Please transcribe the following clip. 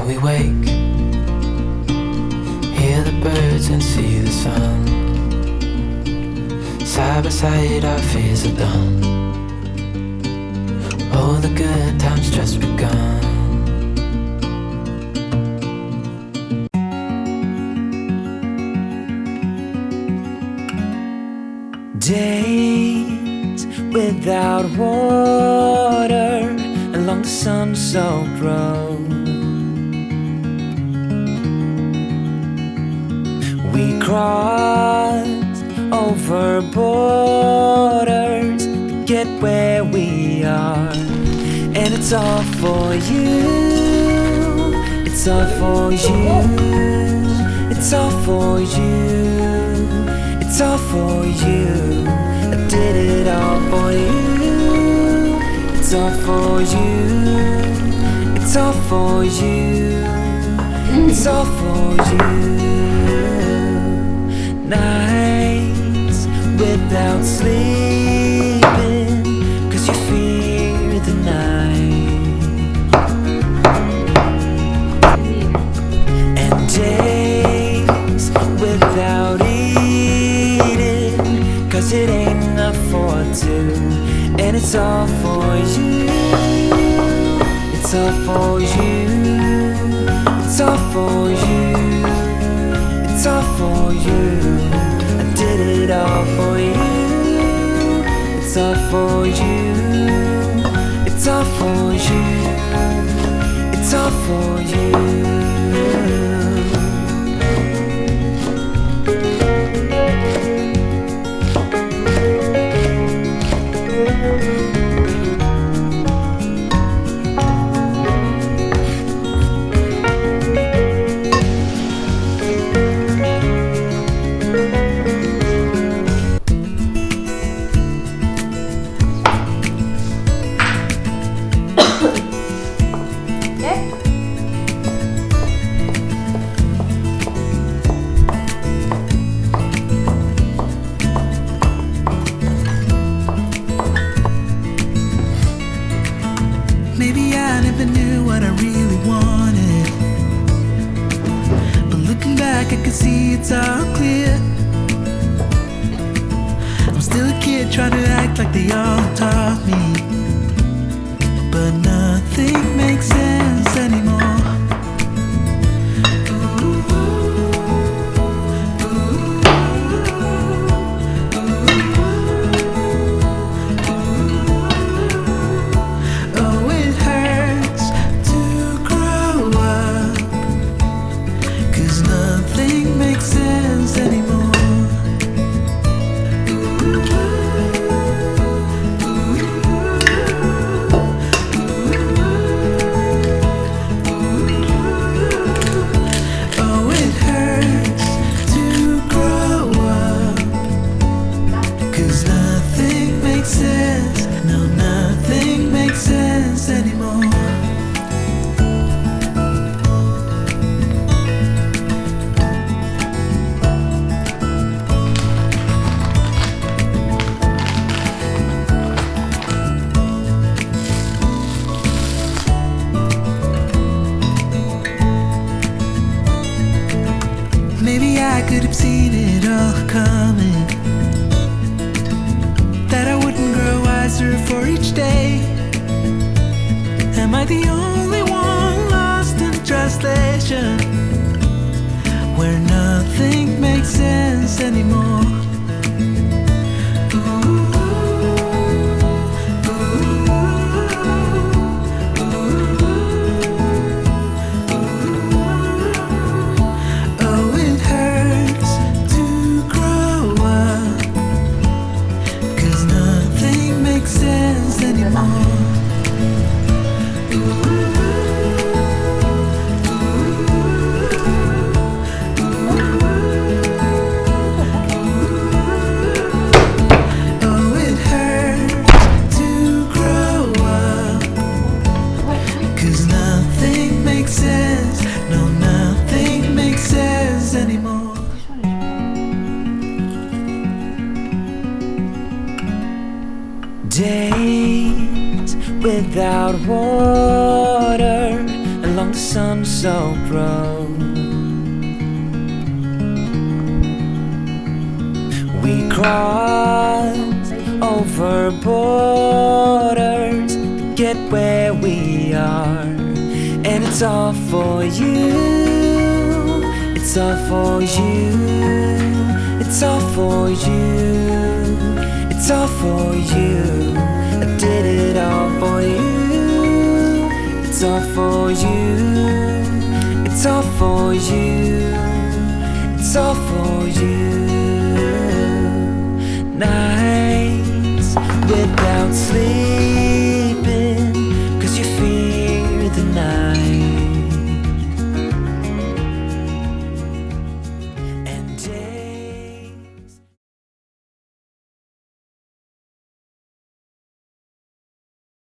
we wake, hear the birds and see the sun. Side by side our fears are done. Oh, the good times just begun. Days without water along the sun-soaked road. We crossed over borders to get where we are. And it's all for you, it's all for you, it's all for you. It's all for you. I did it all for you. It's all for you. It's all for you. It's all for you. Nights without sleeping 'cause you fear the night. And days without eating 'cause it ain't enough for two. And it's all for you. It's all for you. It's all for you. It's all for you. I did it all for you. It's all for you. It's all for you. It's all for you. Maybe I never knew what I really wanted, but looking back I can see it's all clear. I'm still a kid trying to act like they all taught me, but nothing makes sense anymore. Maybe I could have seen it all coming, that I wouldn't grow wiser for each day. Am I the only one lost in translation, where nothing makes sense anymore? Days without water along the sun-soaked road. We crossed over borders to get where we are, and it's all for you. It's all for you. It's all for you. It's all for you. I did it all for you. It's all for you. It's all for you. It's all for you. Nights without sleep,